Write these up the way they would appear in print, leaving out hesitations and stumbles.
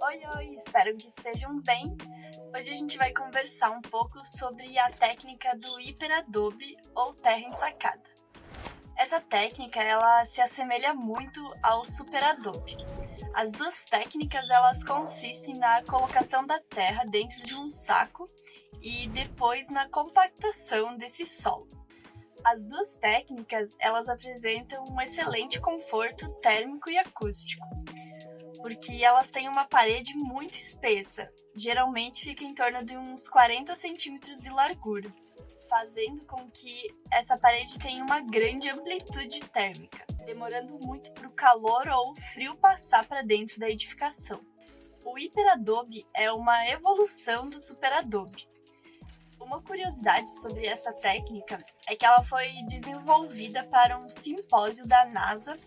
Oi, oi, espero que estejam bem. Hoje a gente vai conversar um pouco sobre a técnica do hiperadobe ou terra ensacada. Essa técnica, ela se assemelha muito ao superadobe. As duas técnicas, elas consistem na colocação da terra dentro de um saco e depois na compactação desse solo. As duas técnicas, elas apresentam um excelente conforto térmico e acústico, porque elas têm uma parede muito espessa, geralmente fica em torno de uns 40 centímetros de largura, fazendo com que essa parede tenha uma grande amplitude térmica, demorando muito para o calor ou o frio passar para dentro da edificação. O hiperadobe é uma evolução do superadobe. Uma curiosidade sobre essa técnica é que ela foi desenvolvida para um simpósio da NASA,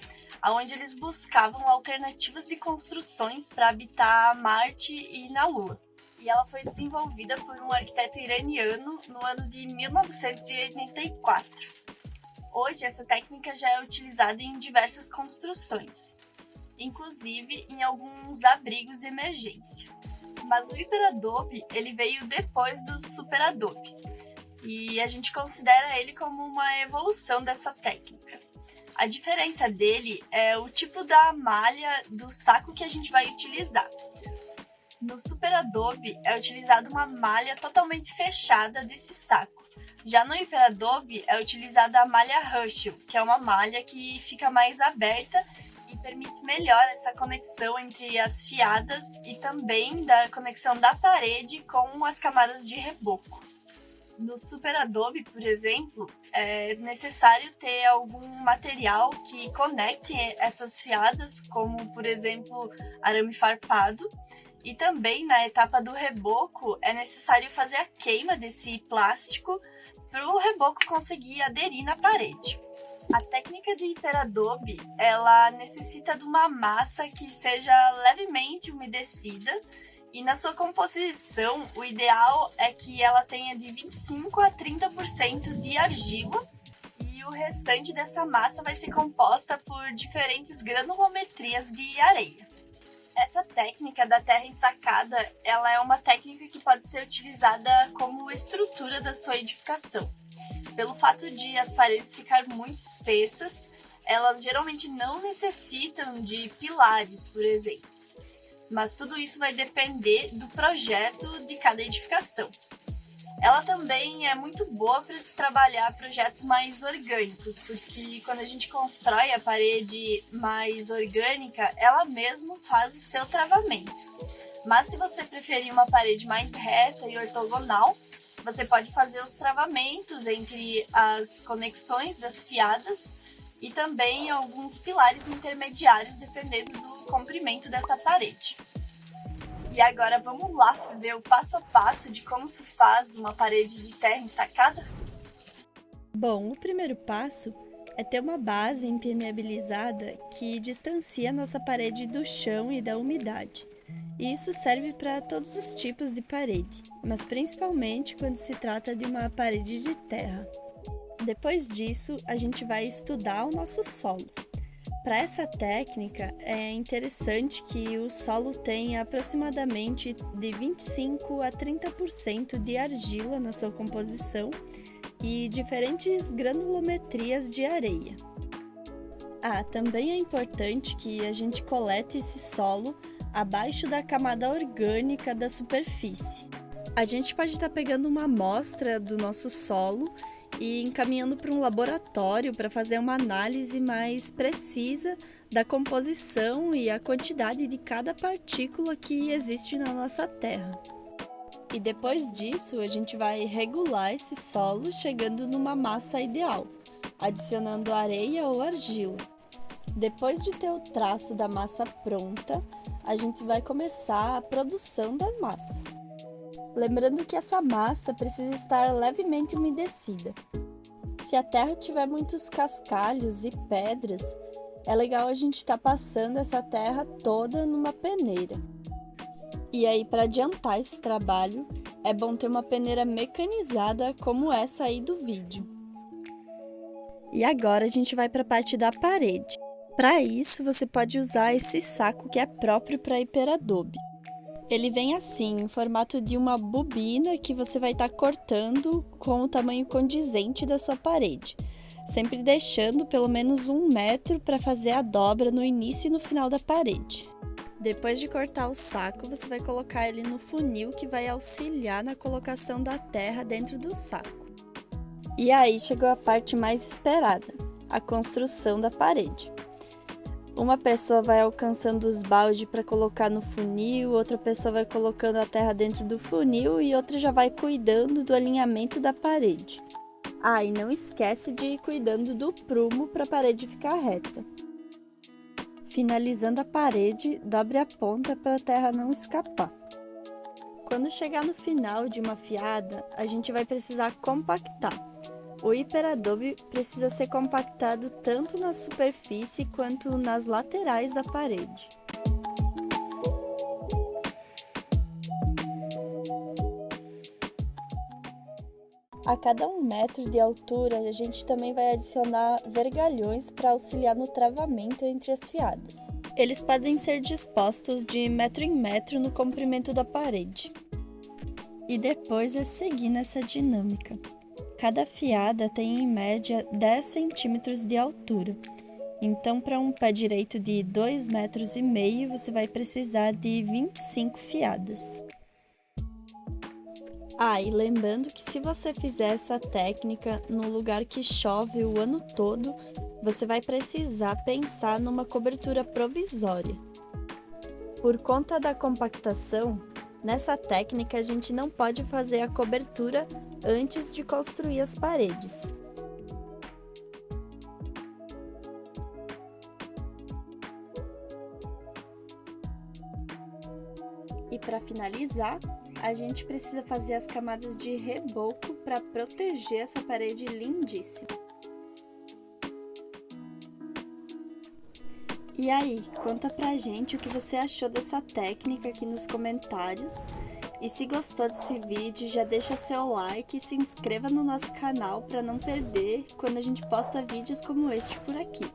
onde eles buscavam alternativas de construções para habitar Marte e na Lua. E ela foi desenvolvida por um arquiteto iraniano no ano de 1984. Hoje, essa técnica já é utilizada em diversas construções, inclusive em alguns abrigos de emergência. Mas o hiperadobe, ele veio depois do superadobe, e a gente considera ele como uma evolução dessa técnica. A diferença dele é o tipo da malha do saco que a gente vai utilizar. No superadobe é utilizada uma malha totalmente fechada desse saco. Já no hiperadobe é utilizada a malha Herschel, que é uma malha que fica mais aberta e permite melhor essa conexão entre as fiadas e também da conexão da parede com as camadas de reboco. No superadobe, por exemplo, é necessário ter algum material que conecte essas fiadas, como, por exemplo, arame farpado. E também, na etapa do reboco, é necessário fazer a queima desse plástico para o reboco conseguir aderir na parede. A técnica de hiperadobe, ela necessita de uma massa que seja levemente umedecida, e na sua composição, o ideal é que ela tenha de 25 a 30% de argila, e o restante dessa massa vai ser composta por diferentes granulometrias de areia. Essa técnica da terra ensacada, ela é uma técnica que pode ser utilizada como estrutura da sua edificação. Pelo fato de as paredes ficarem muito espessas, elas geralmente não necessitam de pilares, por exemplo. Mas tudo isso vai depender do projeto de cada edificação. Ela também é muito boa para se trabalhar projetos mais orgânicos, porque quando a gente constrói a parede mais orgânica, ela mesma faz o seu travamento. Mas se você preferir uma parede mais reta e ortogonal, você pode fazer os travamentos entre as conexões das fiadas e também alguns pilares intermediários, dependendo do comprimento dessa parede. E agora vamos lá ver o passo a passo de como se faz uma parede de terra ensacada? Bom, o primeiro passo é ter uma base impermeabilizada que distancia a nossa parede do chão e da umidade. E isso serve para todos os tipos de parede, mas principalmente quando se trata de uma parede de terra. Depois disso, a gente vai estudar o nosso solo. Para essa técnica, é interessante que o solo tenha aproximadamente de 25 a 30% de argila na sua composição e diferentes granulometrias de areia. Também é importante que a gente colete esse solo abaixo da camada orgânica da superfície. A gente pode estar pegando uma amostra do nosso solo e encaminhando para um laboratório para fazer uma análise mais precisa da composição e a quantidade de cada partícula que existe na nossa terra. E depois disso, a gente vai regular esse solo chegando numa massa ideal, adicionando areia ou argila. Depois de ter o traço da massa pronta, a gente vai começar a produção da massa. Lembrando que essa massa precisa estar levemente umedecida. Se a terra tiver muitos cascalhos e pedras, é legal a gente estar passando essa terra toda numa peneira. E aí, para adiantar esse trabalho, é bom ter uma peneira mecanizada como essa aí do vídeo. E agora a gente vai para a parte da parede. Para isso, você pode usar esse saco que é próprio para hiperadobe. Ele vem assim, em formato de uma bobina que você vai estar cortando com o tamanho condizente da sua parede, sempre deixando pelo menos 1 metro para fazer a dobra no início e no final da parede. Depois de cortar o saco, você vai colocar ele no funil que vai auxiliar na colocação da terra dentro do saco. E aí chegou a parte mais esperada, a construção da parede. Uma pessoa vai alcançando os baldes para colocar no funil, outra pessoa vai colocando a terra dentro do funil e outra já vai cuidando do alinhamento da parede. E não esquece de ir cuidando do prumo para a parede ficar reta. Finalizando a parede, dobre a ponta para a terra não escapar. Quando chegar no final de uma fiada, a gente vai precisar compactar. O hiperadobe precisa ser compactado tanto na superfície quanto nas laterais da parede. A cada 1 metro de altura, a gente também vai adicionar vergalhões para auxiliar no travamento entre as fiadas. Eles podem ser dispostos de metro em metro no comprimento da parede. E depois é seguir nessa dinâmica. Cada fiada tem em média 10 centímetros de altura. Então, para um pé direito de 2,5 metros, você vai precisar de 25 fiadas. E lembrando que se você fizer essa técnica no lugar que chove o ano todo, você vai precisar pensar numa cobertura provisória. Por conta da compactação, nessa técnica a gente não pode fazer a cobertura antes de construir as paredes. E para finalizar, a gente precisa fazer as camadas de reboco para proteger essa parede lindíssima. E aí, conta pra gente o que você achou dessa técnica aqui nos comentários. E se gostou desse vídeo, já deixa seu like e se inscreva no nosso canal para não perder quando a gente posta vídeos como este por aqui.